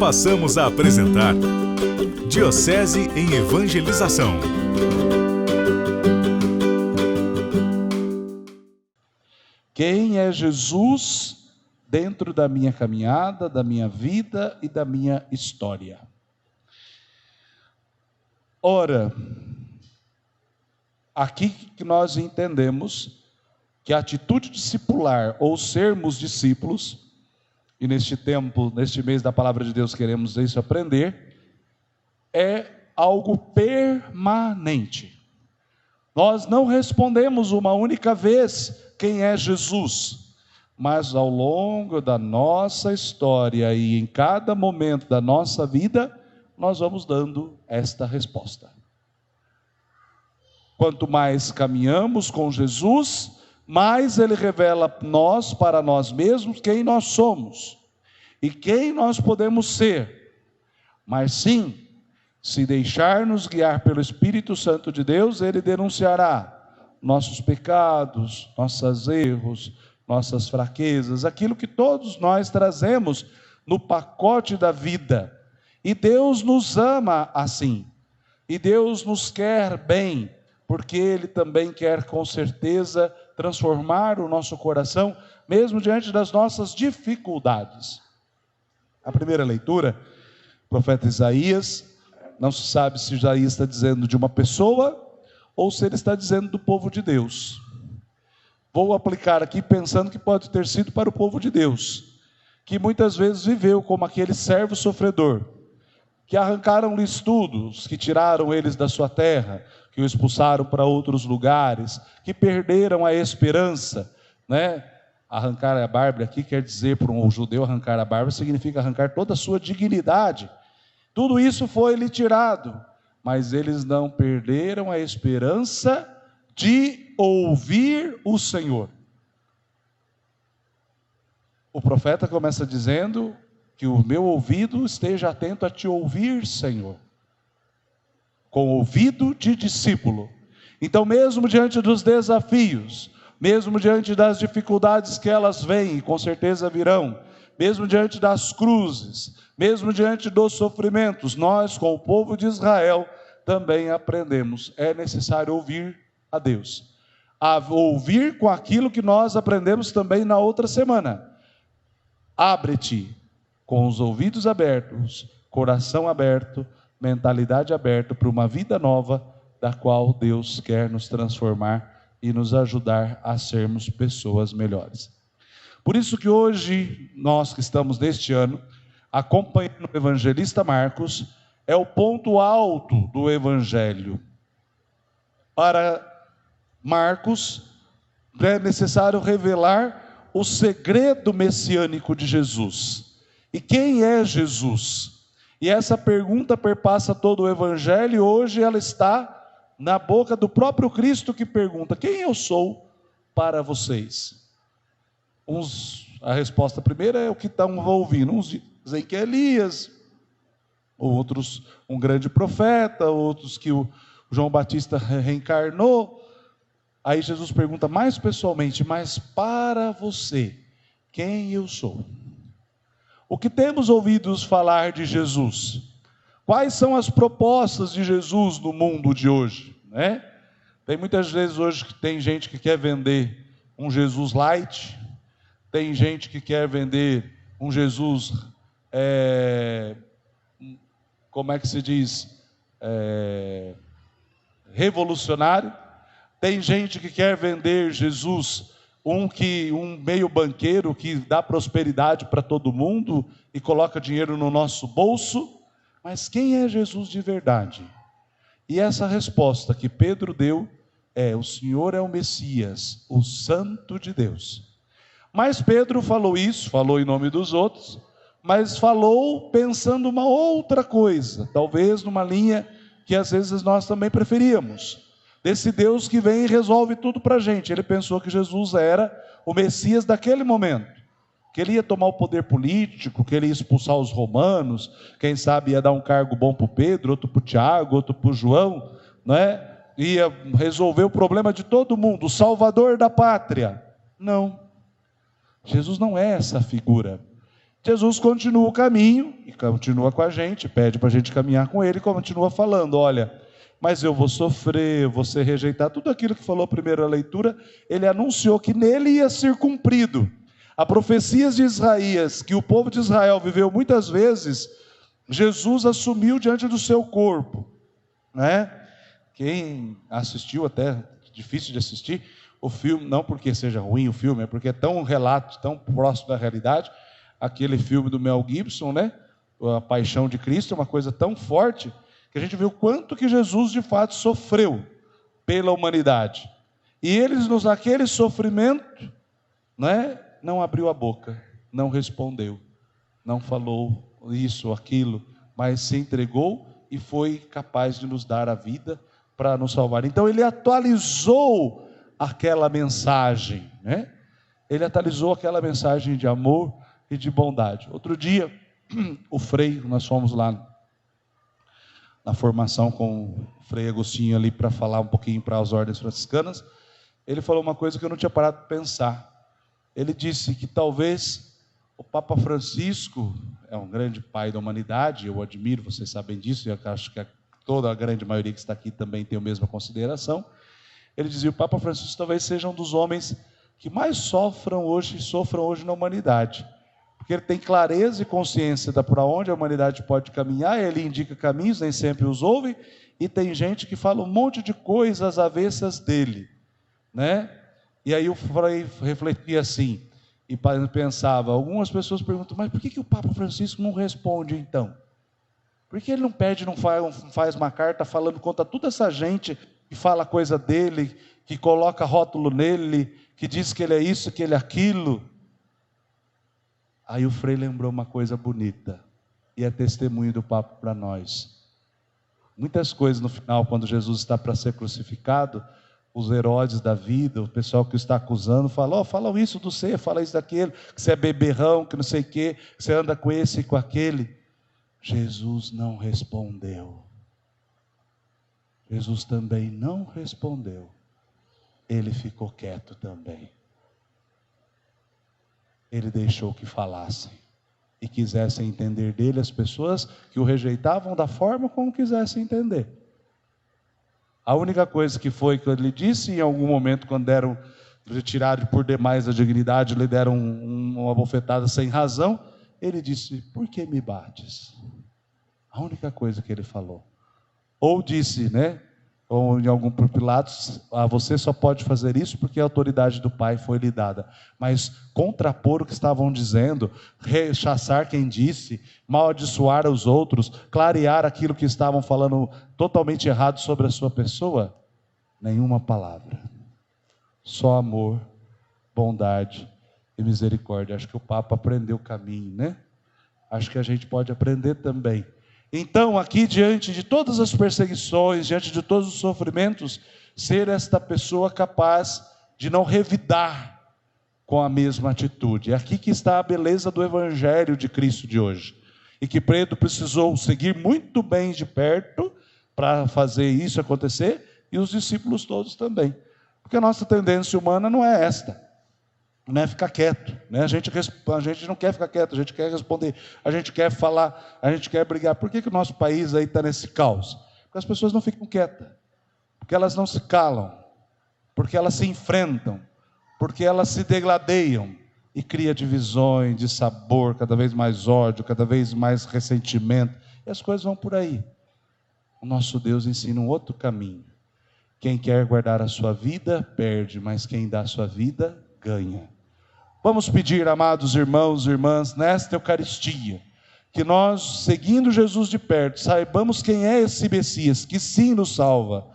passamos a apresentar Diocese em Evangelização. Quem é Jesus dentro da minha caminhada, da minha vida e da minha história? Ora, aqui que nós entendemos que a atitude discipular, ou sermos discípulos, e neste tempo, neste mês da Palavra de Deus queremos isso aprender, é algo permanente. Nós não respondemos uma única vez quem é Jesus, mas ao longo da nossa história e em cada momento da nossa vida, nós vamos dando esta resposta. Quanto mais caminhamos com Jesus, mais Ele revela para nós mesmos quem nós somos e quem nós podemos ser. Mas sim, se deixar-nos guiar pelo Espírito Santo de Deus, Ele denunciará nossos pecados, nossos erros, nossas fraquezas, aquilo que todos nós trazemos no pacote da vida. E Deus nos ama assim, e Deus nos quer bem, porque Ele também quer com certeza transformar o nosso coração, mesmo diante das nossas dificuldades. A primeira leitura, o profeta Isaías, não se sabe se Isaías está dizendo de uma pessoa, ou se ele está dizendo do povo de Deus. Vou aplicar aqui pensando que pode ter sido para o povo de Deus, que muitas vezes viveu como aquele servo sofredor, que arrancaram-lhes tudo, que tiraram eles da sua terra, que o expulsaram para outros lugares, que perderam a esperança, né? Arrancar a barba aqui quer dizer, para um judeu, arrancar a barba significa arrancar toda a sua dignidade. Tudo isso foi lhe tirado, mas eles não perderam a esperança de ouvir o Senhor. O profeta começa dizendo que o meu ouvido esteja atento a te ouvir, Senhor, com ouvido de discípulo. Então, mesmo diante dos desafios, mesmo diante das dificuldades que elas vêm, e com certeza virão, mesmo diante das cruzes, mesmo diante dos sofrimentos, nós, com o povo de Israel, também aprendemos, é necessário ouvir a Deus. A ouvir com aquilo que nós aprendemos também na outra semana. Abre-te com os ouvidos abertos, coração aberto, mentalidade aberta para uma vida nova, da qual Deus quer nos transformar e nos ajudar a sermos pessoas melhores. Por isso que hoje, nós que estamos neste ano, acompanhando o evangelista Marcos, é o ponto alto do Evangelho. Para Marcos, é necessário revelar o segredo messiânico de Jesus. E quem é Jesus? E essa pergunta perpassa todo o Evangelho, e hoje ela está na boca do próprio Cristo, que pergunta: quem eu sou para vocês? A resposta primeira é o que estão ouvindo. Uns dizem que é Elias, outros um grande profeta, outros que o João Batista reencarnou. Aí Jesus pergunta mais pessoalmente: mas para você, quem eu sou? O que temos ouvido falar de Jesus? Quais são as propostas de Jesus no mundo de hoje, né? Tem muitas vezes hoje que tem gente que quer vender um Jesus light, tem gente que quer vender um Jesus, como é que se diz? Revolucionário. Tem gente que quer vender Jesus, um meio banqueiro que dá prosperidade para todo mundo e coloca dinheiro no nosso bolso. Mas quem é Jesus de verdade? E essa resposta que Pedro deu é: o Senhor é o Messias, o Santo de Deus. Mas Pedro falou isso, falou em nome dos outros, mas falou pensando uma outra coisa, talvez numa linha que às vezes nós também preferíamos. Desse Deus que vem e resolve tudo para a gente. Ele pensou que Jesus era o Messias daquele momento, que ele ia tomar o poder político, que ele ia expulsar os romanos, quem sabe ia dar um cargo bom para o Pedro, outro para o Tiago, outro para o João, não é? Ia resolver o problema de todo mundo, o salvador da pátria. Não, Jesus não é essa figura. Jesus continua o caminho, e continua com a gente, pede para a gente caminhar com ele, e continua falando, olha, mas eu vou sofrer, eu vou ser rejeitado, tudo aquilo que falou a primeira leitura, ele anunciou que nele ia ser cumprido. A profecias de Isaías, que o povo de Israel viveu muitas vezes, Jesus assumiu diante do seu corpo, né? Quem assistiu, até difícil de assistir, o filme, não porque seja ruim o filme, é porque é tão relato, tão próximo da realidade, aquele filme do Mel Gibson, né? A Paixão de Cristo, é uma coisa tão forte, que a gente viu quanto que Jesus de fato sofreu pela humanidade. E ele, naquele sofrimento, né, não abriu a boca, não respondeu, não falou isso ou aquilo, mas se entregou e foi capaz de nos dar a vida para nos salvar. Então ele atualizou aquela mensagem, né? Ele atualizou aquela mensagem de amor e de bondade. Outro dia, o Frei, nós fomos lá na formação com o Frei Agostinho ali para falar um pouquinho para as ordens franciscanas. Ele falou uma coisa que eu não tinha parado de pensar. Ele disse que talvez o Papa Francisco é um grande pai da humanidade, eu admiro, vocês sabem disso, e eu acho que toda a grande maioria que está aqui também tem a mesma consideração. Ele dizia, o Papa Francisco talvez seja um dos homens que mais sofram hoje na humanidade, porque ele tem clareza e consciência para onde a humanidade pode caminhar, ele indica caminhos, nem sempre os ouve, e tem gente que fala um monte de coisas avessas dele, né? E aí eu refletia assim, e pensava, algumas pessoas perguntam, mas por que o Papa Francisco não responde então? Por que ele não pede, não faz uma carta falando contra toda essa gente que fala coisa dele, que coloca rótulo nele, que diz que ele é isso, que ele é aquilo? Aí o Frei lembrou uma coisa bonita, e é testemunho do Papa para nós. Muitas coisas no final, quando Jesus está para ser crucificado, os Herodes da vida, o pessoal que o está acusando, fala, falam isso do você, fala isso daquele, que você é beberrão, que não sei o quê, que você anda com esse e com aquele. Jesus não respondeu. Jesus também não respondeu. Ele ficou quieto também. Ele deixou que falassem e quisessem entender dele as pessoas que o rejeitavam da forma como quisessem entender. A única coisa que foi que ele disse, em algum momento, quando retiraram por demais a dignidade, lhe deram uma bofetada sem razão, ele disse, por que me bates? A única coisa que ele falou. Ou disse, né? Ou em algum Pilatos, você só pode fazer isso porque a autoridade do Pai foi lhe dada. Mas contrapor o que estavam dizendo, rechaçar quem disse, amaldiçoar os outros, clarear aquilo que estavam falando totalmente errado sobre a sua pessoa, nenhuma palavra. Só amor, bondade e misericórdia. Acho que o Papa aprendeu o caminho, né? Acho que a gente pode aprender também. Então, aqui diante de todas as perseguições, diante de todos os sofrimentos, ser esta pessoa capaz de não revidar com a mesma atitude. É aqui que está a beleza do Evangelho de Cristo de hoje. E que Pedro precisou seguir muito bem de perto para fazer isso acontecer, e os discípulos todos também. Porque a nossa tendência humana não é esta. Não é ficar quieto, né? A gente não quer ficar quieto, a gente quer responder, a gente quer falar, a gente quer brigar. Por que o nosso país aí está nesse caos? Porque as pessoas não ficam quietas, porque elas não se calam, porque elas se enfrentam, porque elas se degladeiam e cria divisões, de sabor, cada vez mais ódio, cada vez mais ressentimento, e as coisas vão por aí. O nosso Deus ensina um outro caminho. Quem quer guardar a sua vida, perde, mas quem dá a sua vida, ganha. Vamos pedir, amados irmãos e irmãs, nesta Eucaristia, que nós, seguindo Jesus de perto, saibamos quem é esse Messias, que sim nos salva,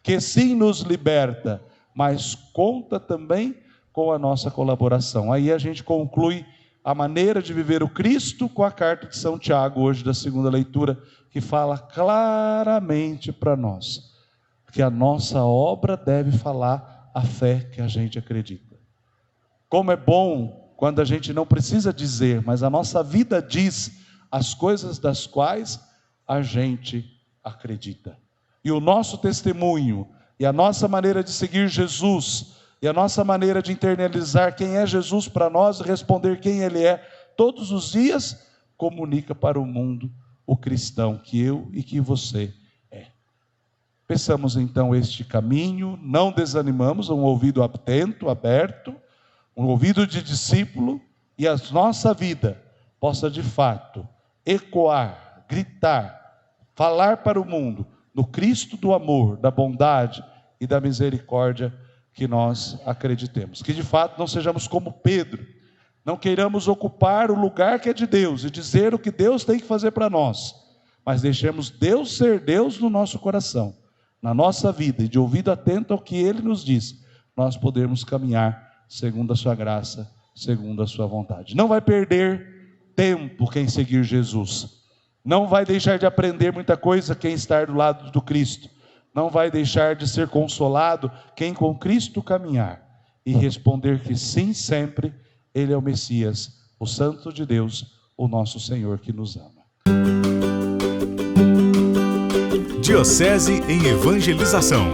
que sim nos liberta, mas conta também com a nossa colaboração. Aí a gente conclui a maneira de viver o Cristo com a carta de São Tiago, hoje da segunda leitura, que fala claramente para nós, que a nossa obra deve falar a fé que a gente acredita. Como é bom quando a gente não precisa dizer, mas a nossa vida diz as coisas das quais a gente acredita. E o nosso testemunho, e a nossa maneira de seguir Jesus, e a nossa maneira de internalizar quem é Jesus para nós e responder quem Ele é, todos os dias, comunica para o mundo o cristão que eu e que você é. Peçamos então este caminho, não desanimamos, um ouvido atento, aberto, um ouvido de discípulo, e a nossa vida possa de fato ecoar, gritar, falar para o mundo no Cristo do amor, da bondade e da misericórdia que nós acreditemos. Que de fato não sejamos como Pedro, não queiramos ocupar o lugar que é de Deus e dizer o que Deus tem que fazer para nós, mas deixemos Deus ser Deus no nosso coração, na nossa vida, e de ouvido atento ao que Ele nos diz, nós podemos caminhar segundo a sua graça, segundo a sua vontade. Não vai perder tempo quem seguir Jesus, não vai deixar de aprender muita coisa quem estar do lado do Cristo, não vai deixar de ser consolado quem com Cristo caminhar e responder que sim sempre, Ele é o Messias, o Santo de Deus, o nosso Senhor que nos ama. Diocese em Evangelização.